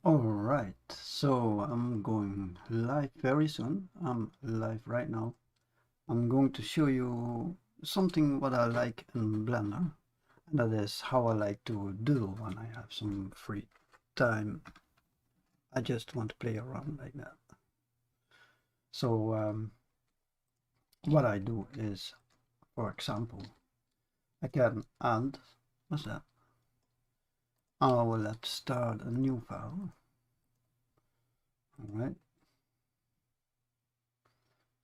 Alright, so I'm going live very soon. I'm live right now. I'm going to show you something what I like in Blender, and that is how I like to doodle when I have some free time. I just want to play around like that. So what I do is, for example, I can add, what's that? Oh, well, let's start a new file. Alright.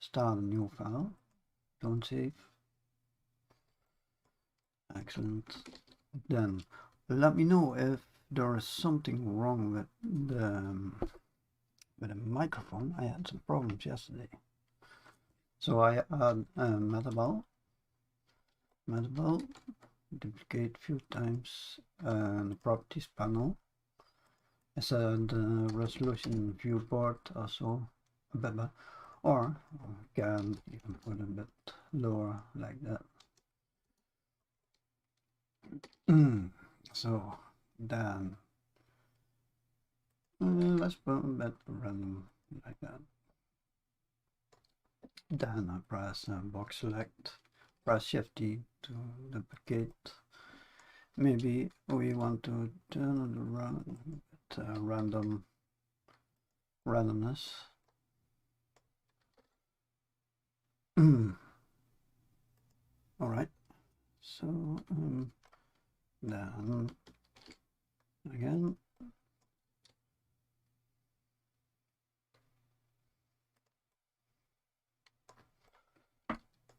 Start a new file. Don't save. Excellent. Then let me know if there is something wrong with the microphone. I had some problems yesterday. So I add Metaball, duplicate a few times the properties panel. I said resolution viewport also a bit better, or can even put a bit lower like that. So then let's put a bit random like that. Then I press box select, press Shift D to duplicate. Maybe we want to turn it around with randomness. Alright, so then again.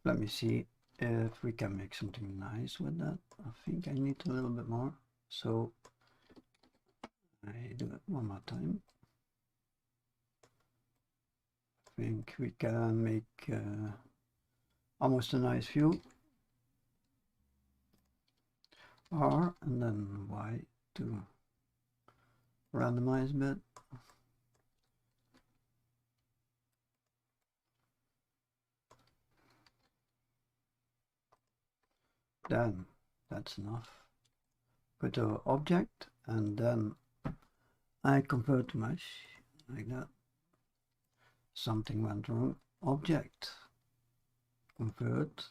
Let me see if we can make something nice with that. I think I need a little bit more, so I do it one more time. I think we can make almost a nice view. R and then Y to randomize a bit. Then that's enough. Go to object and then I convert to mesh like that. Something went wrong. Object, convert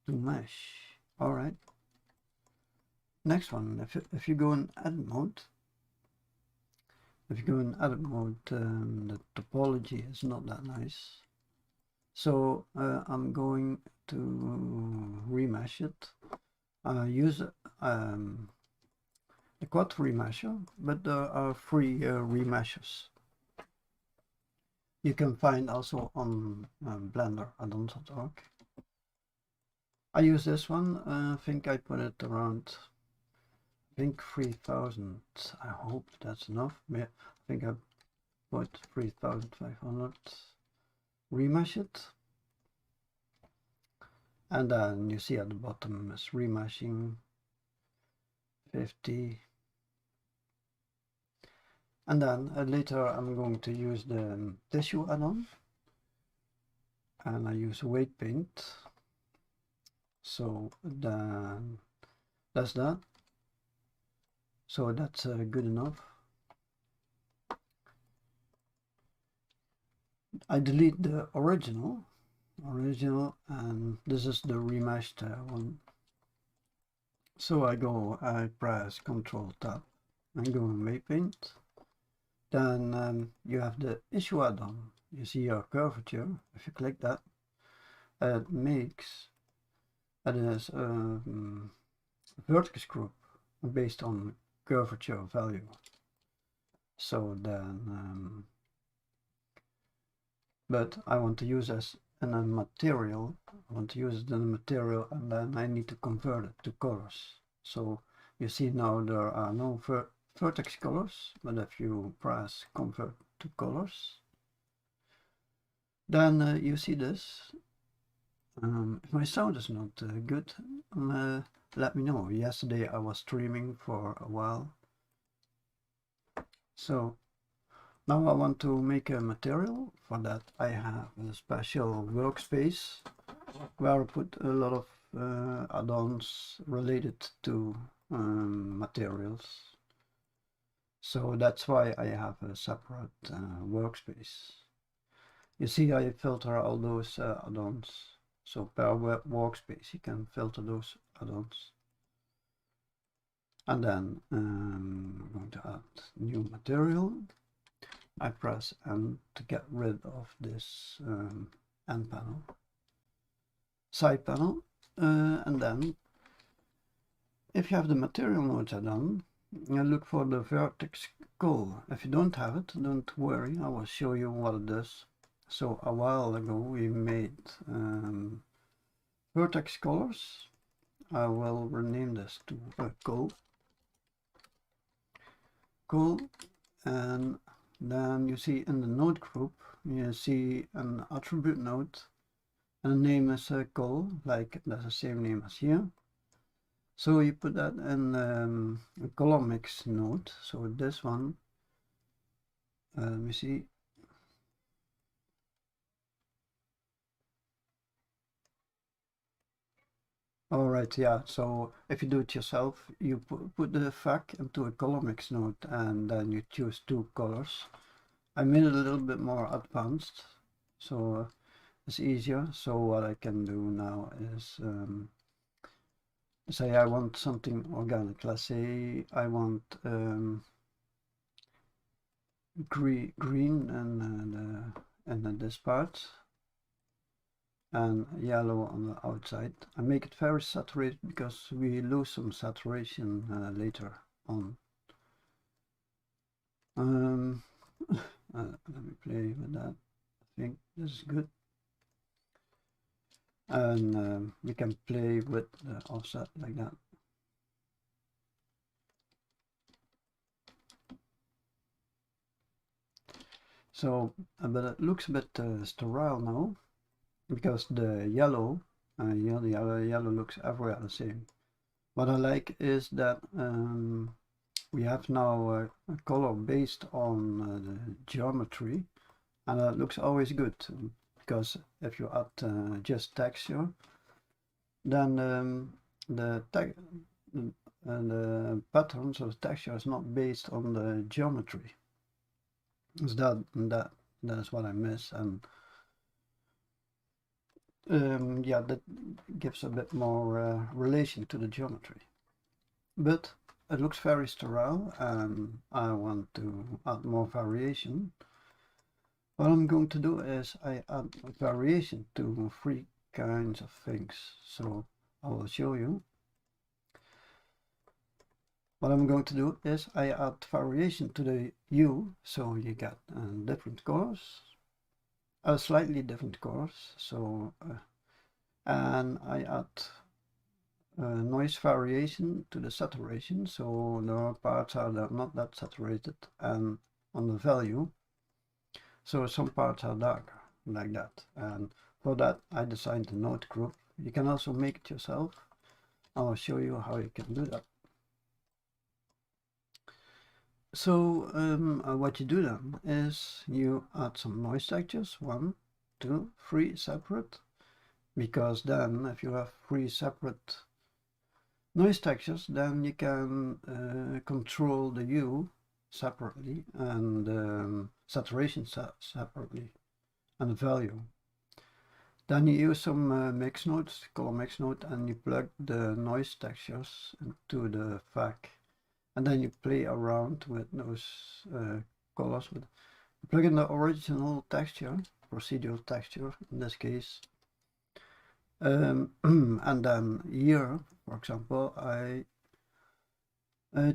to mesh. All right. Next one, if you go in edit mode, the topology is not that nice. So I'm going to remesh it. Use the quad remesher, but there are free remeshers. You can find also on Blender addons.org. I use this one. I think I put it around, I think 3000. I hope that's enough. I think I put 3500. Remesh it. And then you see at the bottom is remeshing 50. And then later I'm going to use the tissue add-on. And I use weight paint. So then that's that. So that's good enough. I delete the original, and this is the remeshed one. So I press Ctrl Tab and go in weight paint. Then you have the issue add-on. You see your curvature. If you click that, it makes it is a vertex group based on curvature value. So then, but I want to use this in a material. I want to use it in a material, and then I need to convert it to colors. So you see now there are no vertex colors, but if you press convert to colors, then you see this. If my sound is not good, let me know. Yesterday I was streaming for a while. So now I want to make a material. For that I have a special workspace where I put a lot of add-ons related to materials. So that's why I have a separate workspace. You see, I filter all those add-ons. So per workspace, you can filter those add-ons. And then I'm going to add new material. I press N to get rid of this end panel, side panel, and then if you have the material nodes add-on, you look for the vertex goal. If you don't have it, don't worry, I will show you what it does. So a while ago we made vertex colors. I will rename this to goal. And then you see in the node group, you see an attribute node, and the name is goal, like that's the same name as here. So you put that in a color mix node. So this one, let me see. All right, yeah. So if you do it yourself, you put the FAC into a color mix node, and then you choose 2 colors. I made it a little bit more advanced, so it's easier. So what I can do now is say I want something organic. Let's say I want green and this part, and yellow on the outside. I make it very saturated because we lose some saturation later on. Let me play with that. I think this is good. And we can play with the offset like that. So, but it looks a bit sterile now, because the yellow, the yellow looks everywhere the same. What I like is that we have now a color based on the geometry, and it looks always good, because if you add just texture, then the patterns of the texture is not based on the geometry. So that is what I miss, and yeah, that gives a bit more relation to the geometry. But it looks very sterile, and I want to add more variation. What I'm going to do is I add variation to 3 kinds of things. So I will show you. What I'm going to do is I add variation to the hue, so you get different colors, slightly different colors. So and I add noise variation to the saturation, so there are parts are not that saturated, and on the value, so some parts are darker, like that. And for that I designed a node group. You can also make it yourself. I will show you how you can do that. So what you do then is you add some noise textures, 1, 2, 3 separate, because then if you have 3 separate noise textures, then you can control the hue separately and saturation separately, and the value. Then you use some mix nodes, color mix node, and you plug the noise textures into the FAC. And then you play around with those colors. You plug in the original texture, procedural texture in this case. And then here, for example, I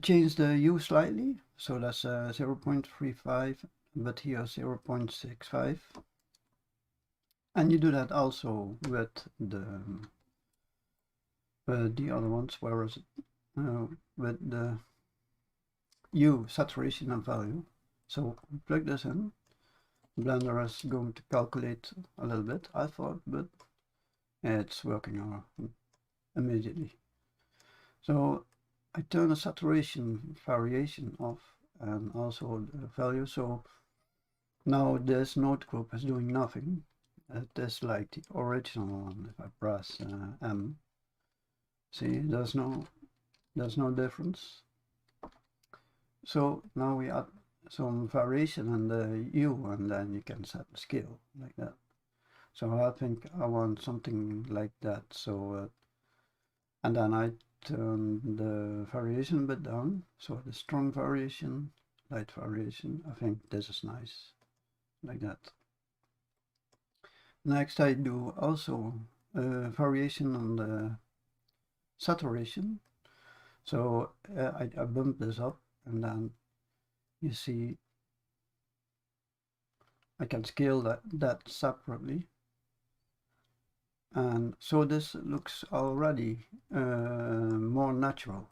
change the hue slightly. So that's 0.35, but here 0.65. And you do that also with the other ones, whereas with the hue, saturation and value. So plug this in. Blender is going to calculate a little bit, I thought, but it's working immediately. So I turn the saturation variation off and also the value. So now this node group is doing nothing. It is like the original one. If I press M, see, there's no difference. So now we add some variation in the hue, and then you can set the scale like that. So I think I want something like that. So and then I turn the variation a bit down. So the strong variation, light variation. I think this is nice, like that. Next I do also variation on the saturation. So I bump this up, and then you see I can scale that separately. And so this looks already more natural,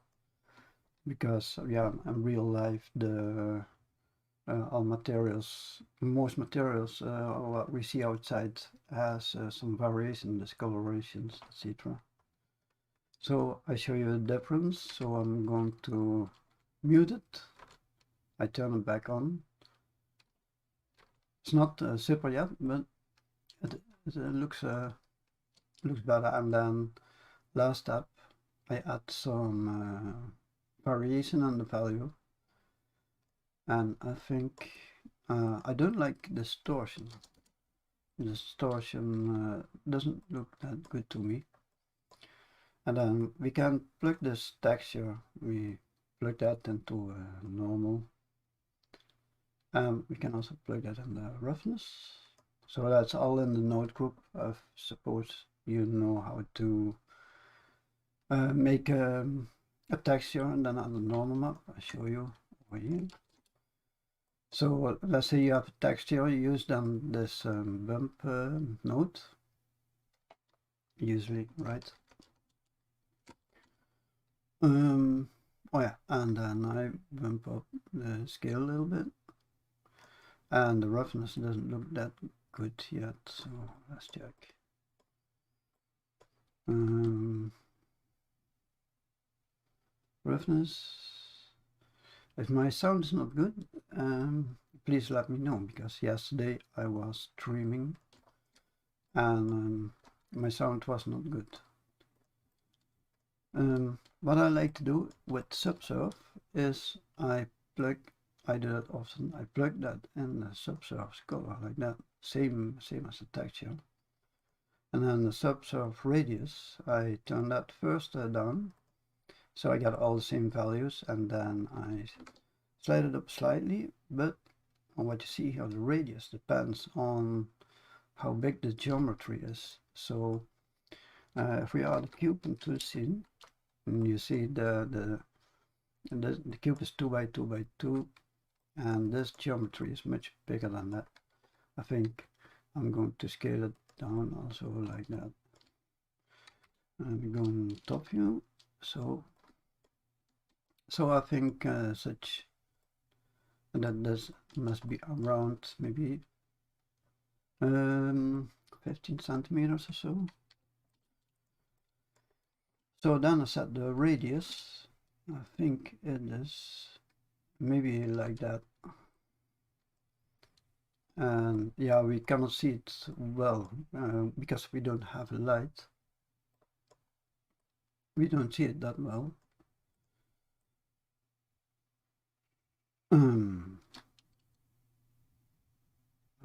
because yeah, in real life the all materials, most materials what we see outside has some variation, discolorations, etc. So I show you the difference. So I'm going to mute it. I turn it back on. It's not super yet, but it looks better. And then last step, I add some variation on the value, and I think I don't like distortion. Distortion doesn't look that good to me. And then we can plug this texture. We plug that into normal. We can also plug that in the roughness. So that's all in the node group. I suppose you know how to make a texture and then add a normal map. I'll show you over here. So let's say you have a texture, you use then this bump node, usually, right? Oh yeah, and then I bump up the scale a little bit, and the roughness doesn't look that good yet, so let's check. Roughness. If my sound is not good, please let me know, because yesterday I was streaming and my sound was not good. What I like to do with Subsurf is I do that often. I plug that in the Subsurf's color like that, same as the texture. And then the Subsurf radius, I turn that first down, so I get all the same values, and then I slide it up slightly, but what you see here, the radius depends on how big the geometry is. So if we add a cube into the scene, and you see the cube is 2 by 2 by 2, and this geometry is much bigger than that. I think I'm going to scale it down also like that. And we go in top view. So I think such that this must be around maybe 15 centimeters or so. So then I set the radius. I think it is maybe like that. And yeah, we cannot see it well because we don't have a light. We don't see it that well.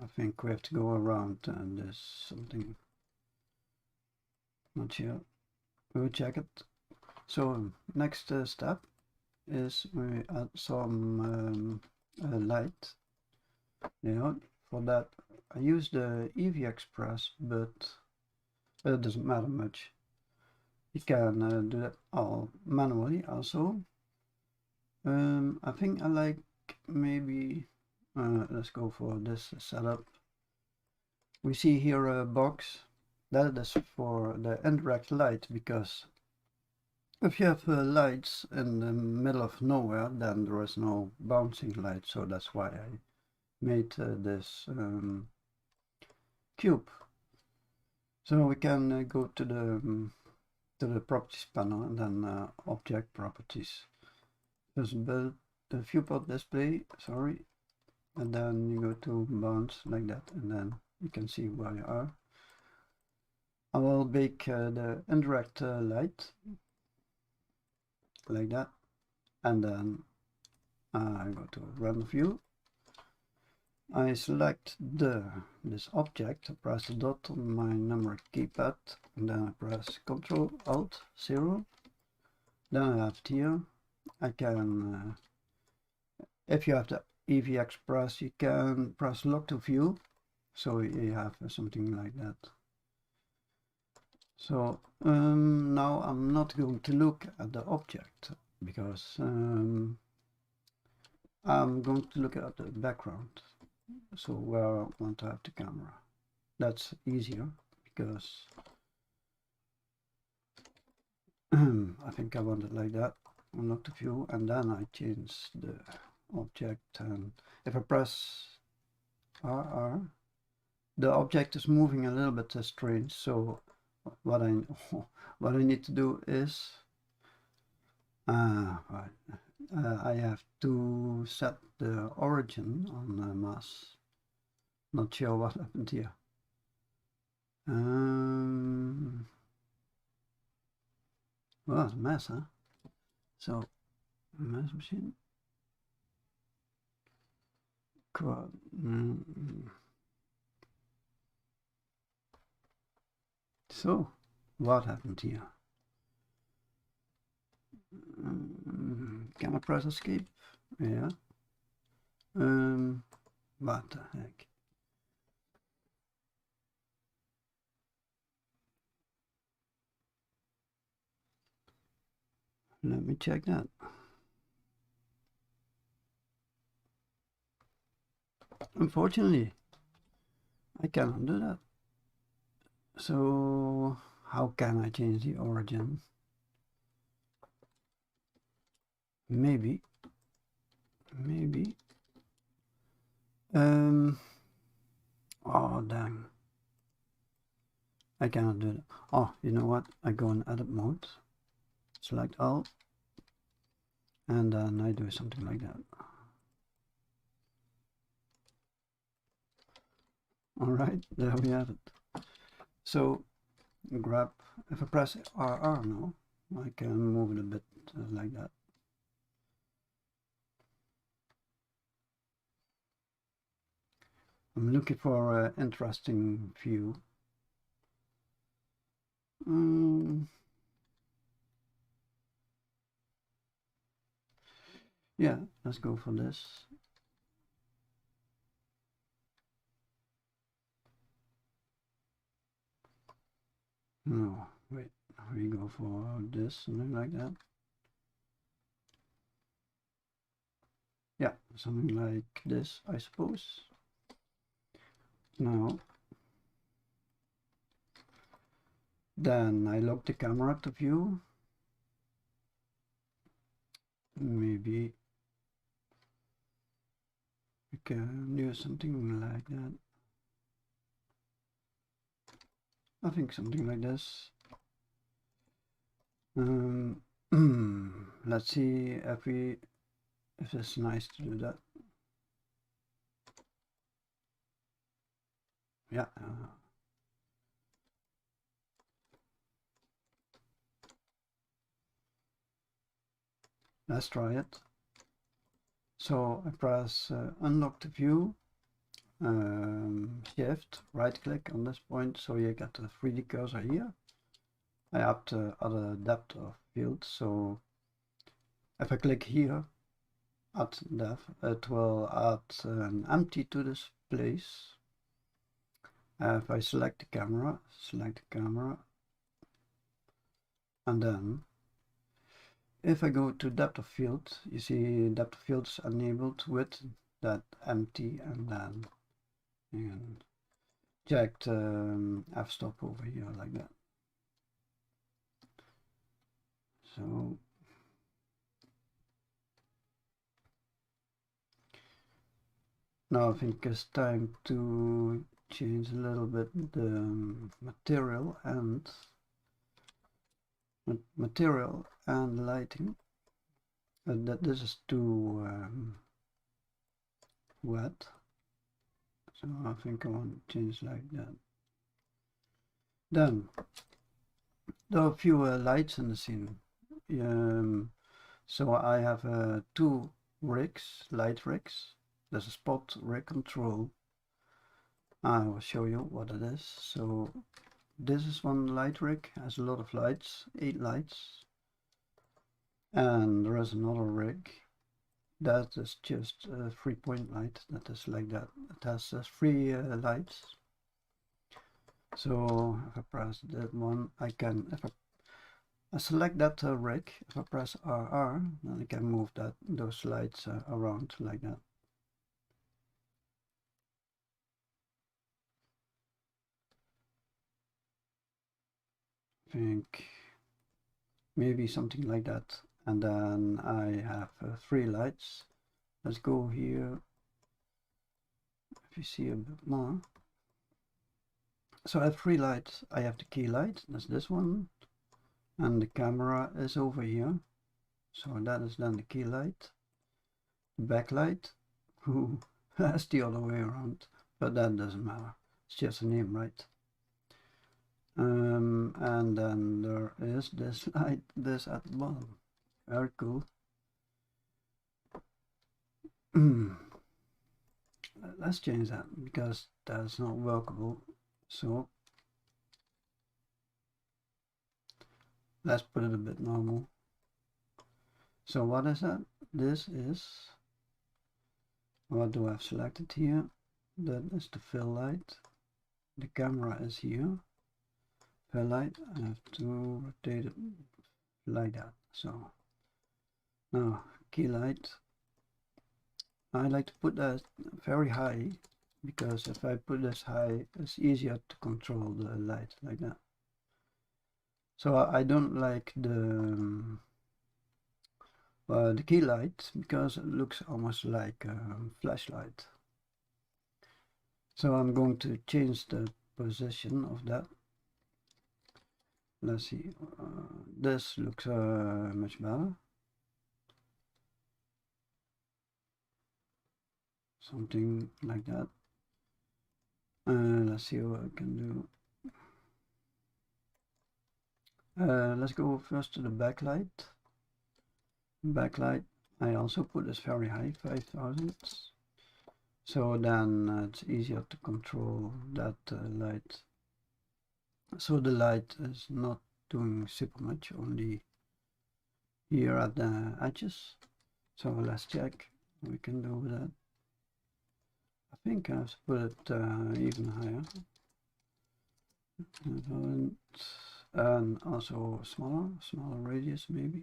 I think we have to go around, and there's something not here. We'll check it. So next step is we add some light. For that I use the EV Express, but it doesn't matter much. You can do that all manually also. I think I like maybe let's go for this setup. We see here a box that is for the indirect light, because if you have lights in the middle of nowhere, then there is no bouncing light. So that's why I made this cube. So we can go to the properties panel, and then object properties. Just build the viewport display, sorry, and then you go to bounce like that, and then you can see where you are. I will bake the indirect light like that, and then I go to random view. I select this object, I press the dot on my numeric keypad, and then I press Ctrl Alt 0. Then I have it here. I can, if you have the EV Express, you can press lock to view, so you have something like that. So now I'm not going to look at the object because I'm going to look at the background. So where I want to have the camera. That's easier because I think I want it like that. Unlock the view, and then I change the object, and if I press RR, the object is moving a little bit strange. So what I need to do is I have to set the origin on the mass. Not sure what happened here. Well, it's a mess, huh? So, mass machine. Quad. So, what happened here? Can I press escape? Yeah. What the heck? Let me check that. Unfortunately, I cannot do that. So, how can I change the origin? Maybe. Oh, dang. I cannot do that. Oh, you know what? I go in edit mode, select all, and then I do something like that. Alright, there we have it. So, grab, if I press RR now, I can move it a bit like that. I'm looking for an interesting view. Yeah, let's go for this. No, wait, we go for this, something like that. Yeah, something like this, I suppose. Now, then I lock the camera to view. Maybe we can do something like that. I think something like this. Let's see if it's nice to do that. Yeah. Let's try it. So I press unlock the view, shift, right click on this point, so you get the 3D cursor here. I up the other depth of field, so if I click here, add depth, it will add an empty to this place. If I select the camera, and then if I go to depth of field, you see depth of field is enabled with that empty, and then you can check the f-stop over here like that. So now I think it's time to change a little bit the material and lighting. That this is too wet, so I think I want to change like that. Then there are fewer lights in the scene, so I have two rigs, light rigs. There's a spot rig control. I will show you what it is. So this is one light rig, has a lot of lights, 8 lights. And there is another rig that is just a 3-point light, that is like that. It has 3 lights. So if I press that one, I can, if I select that rig, if I press RR, then I can move those lights around like that. I think maybe something like that. And then I have 3 lights. Let's go here. If you see a bit more. So I have 3 lights. I have the key light, that's this one. And the camera is over here. So that is then the key light. Backlight. That's the other way around. But that doesn't matter. It's just a name, right? And then there is this light, this at the bottom. Very cool. Let's change that because that's not workable. So let's put it a bit normal. So what is that? This is, what do I have selected here? That is the fill light. The camera is here. Fill light, I have to rotate it like that. So now key light. I like to put that very high because if I put this high, it's easier to control the light like that. So I don't like the key light because it looks almost like a flashlight. So I'm going to change the position of that. Let's see, this looks much better. Something like that. Let's see what I can do. Let's go first to the backlight. Backlight, I also put this very high, 5000. So then it's easier to control that light. So the light is not doing super much, only here at the edges. So let's check what we can do with that. I think I have to put it even higher. And also smaller radius maybe.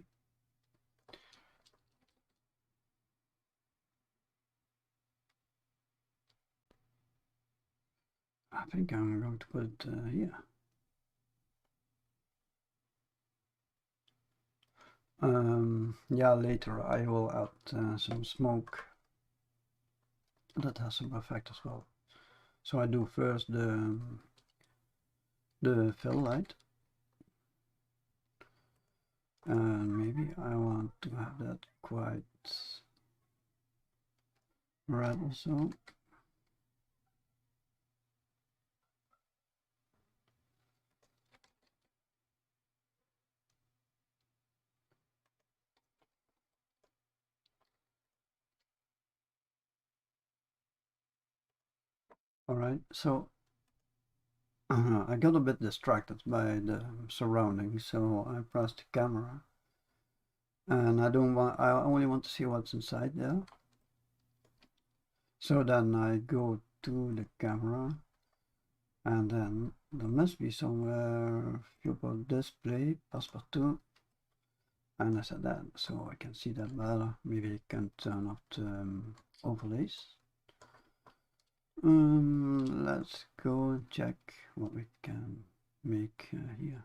I think I'm going to put it here. Yeah, later I will add some smoke that has some effect as well. So I do first the fill light, and maybe I want to have that quite red also. Alright, so I got a bit distracted by the surroundings, so I pressed the camera, and I only want to see what's inside there. So then I go to the camera, and then there must be somewhere viewport display passepartout, and I said that so I can see that better. Maybe I can turn off the overlays. Let's go and check what we can make here.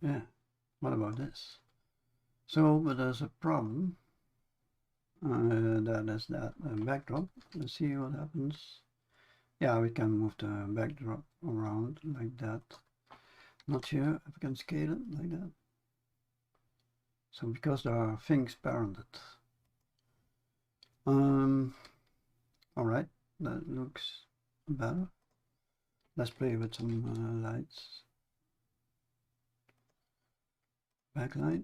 Yeah, what about this? So, but there's a problem. That is that backdrop. Let's see what happens. Yeah, we can move the backdrop around like that. Not sure if I can scale it like that. So because there are things parented. Alright, that looks better. Let's play with some lights. Backlight.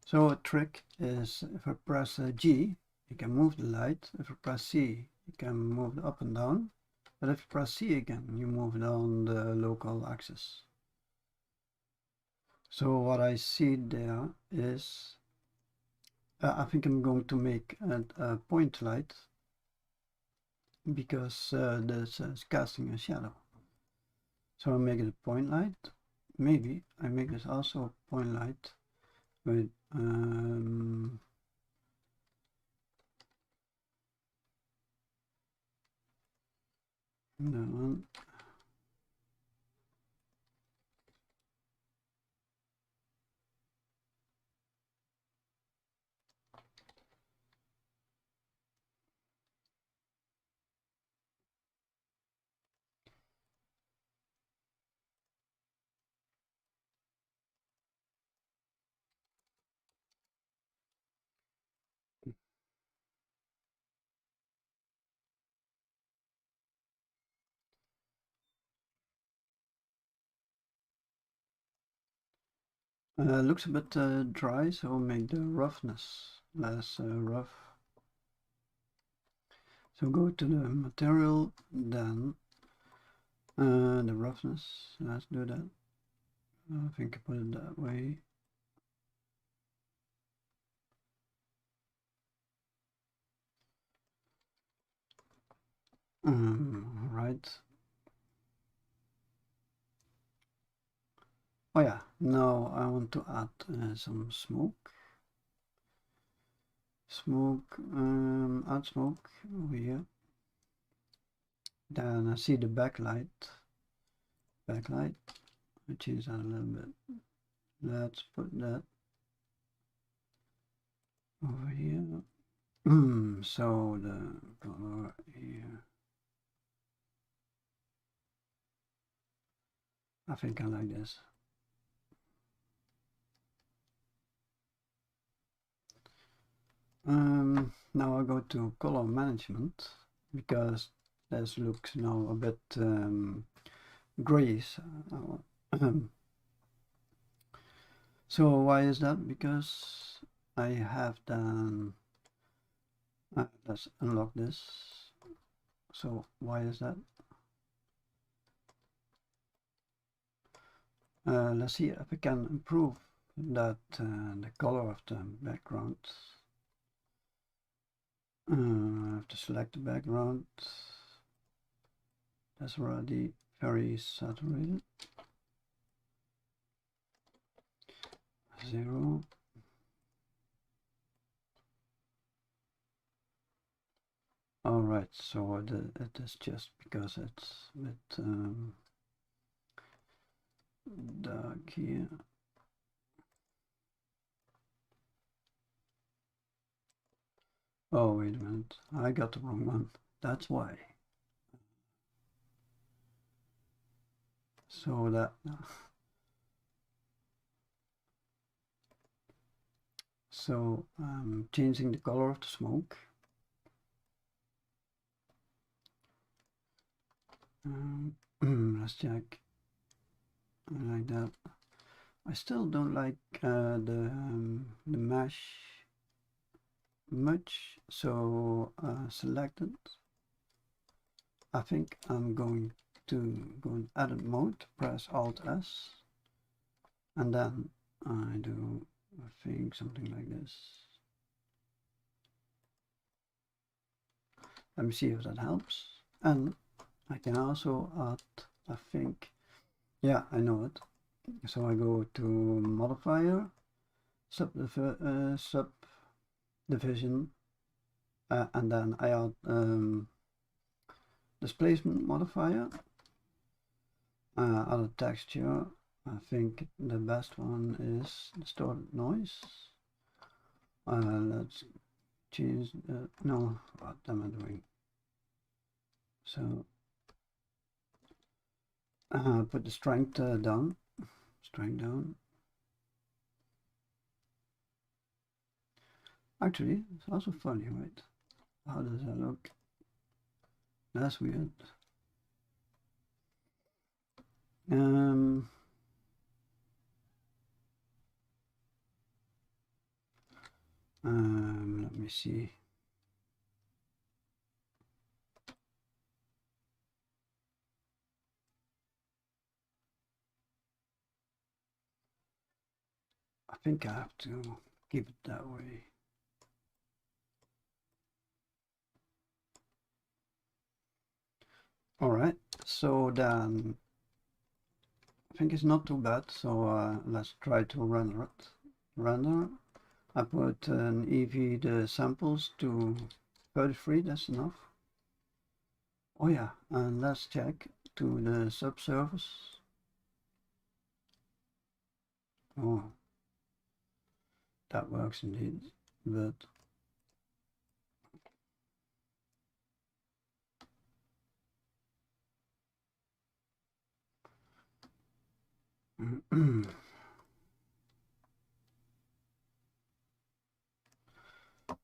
So a trick is if I press G, you can move the light. If I press C, you can move it up and down. But if you press C again, you move down the local axis. So what I see there is, I think I'm going to make a point light because this is casting a shadow. So I'll make it a point light. Maybe I make this also a point light with that one. Looks a bit dry, so make the roughness less rough. So go to the material, then the roughness. Let's do that. I think I put it that way. Right. Oh yeah, now I want to add some smoke. Add smoke over here. Then I see the backlight. I change that a little bit. Let's put that over here. So the color here. I think I like this. Now I go to color management because this looks now a bit grayish. So why is that? Because I have done. Let's unlock this. So why is that? Let's see if we can improve that the color of the background. I have to select the background. That's already very saturated. 0. Alright, so it is just because it's a bit dark here. Oh, wait a minute, I got the wrong one. That's why. So that. So I'm changing the color of the smoke. Let's check. I like that. I still don't like the mesh much, so select it. I think I'm going to go in edit mode, press Alt S, and then I do, I think, something like this. Let me see if that helps. And I can also add, I think, yeah, I know it. So I go to modifier, subdivision, and then I add displacement modifier, add a texture. I think the best one is distorted noise. Let's change no, what am I doing? So Put the strength down. Strength down. Actually, it's also funny, right? How does that look? That's weird. Let me see. I think I have to keep it that way. All right, so then I think it's not too bad. So let's try to render it. Render. I put an EV the samples to 33. That's enough. Oh yeah, and let's check to the subsurface. Oh, that works indeed, but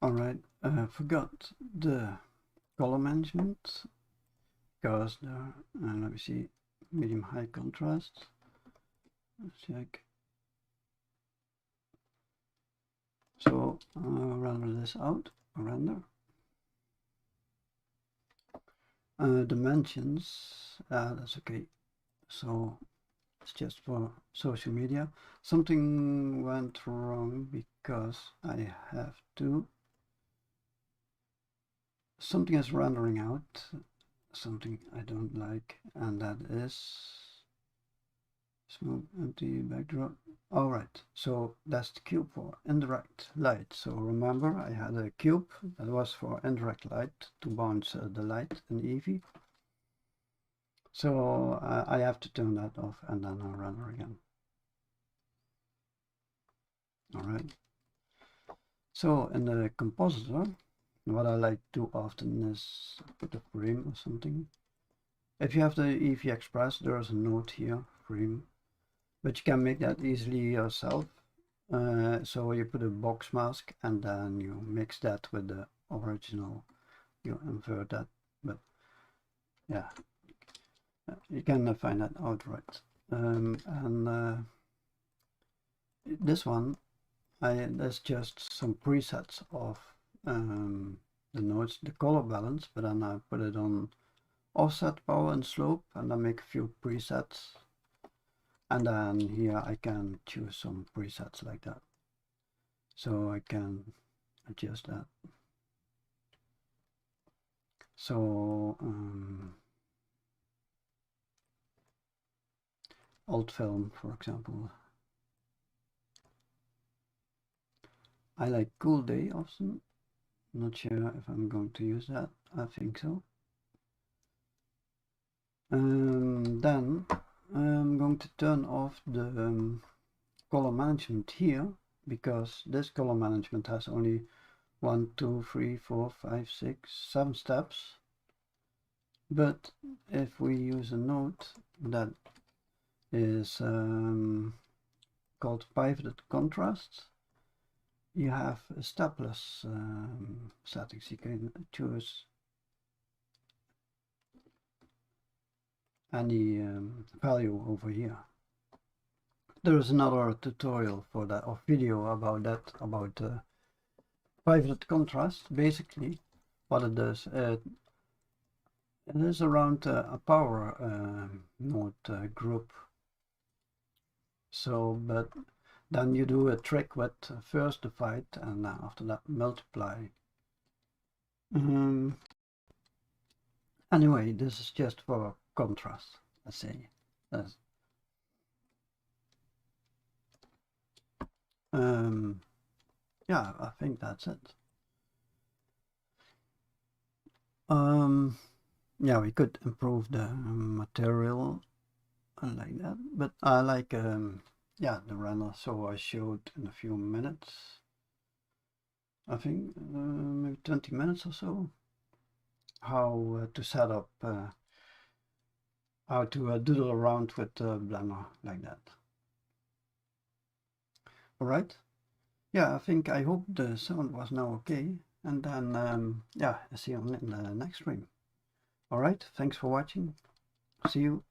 all right, forgot the color management because there, let me see, medium high contrast. Let's check. So render this out, render. Dimensions, that's okay. So it's just for social media. Something went wrong because I have to, something is rendering out, something I don't like, and that is smooth empty backdrop. All right, so that's the cube for indirect light. So remember, I had a cube that was for indirect light to bounce the light in Eevee. So I have to turn that off and then I'll render again. All right. So in the compositor, what I like to do often is put a frame or something. If you have the Eevee Express, there's a note here, frame, but you can make that easily yourself. So you put a box mask and then you mix that with the original, you invert that, but yeah, you can find that out right. This one, there's just some presets of the nodes, the color balance, but then I put it on offset, power and slope, and I make a few presets. And then here I can choose some presets like that. So I can adjust that. So alt film, for example. I like cool day often. Not sure if I'm going to use that. I think so. Then I'm going to turn off the color management here, because this color management has only 1, 2, 3, 4, 5, 6, 7 steps. But if we use a node that is called pivoted contrast, you have a stepless settings. You can choose any value over here. There is another tutorial for that, or video about that, about pivoted contrast. Basically what it does, it is around a power node group. So, but then you do a trick with first divide and after that multiply. Anyway, this is just for contrast, let's say. Yeah, I think that's it. Yeah, we could improve the material like that, but I like yeah, the render. So I showed in a few minutes, I think maybe 20 minutes or so, how to set up how to doodle around with Blender like that. Alright, yeah, I hope the sound was now okay, and then yeah, see you in the next stream. Alright, thanks for watching, see you.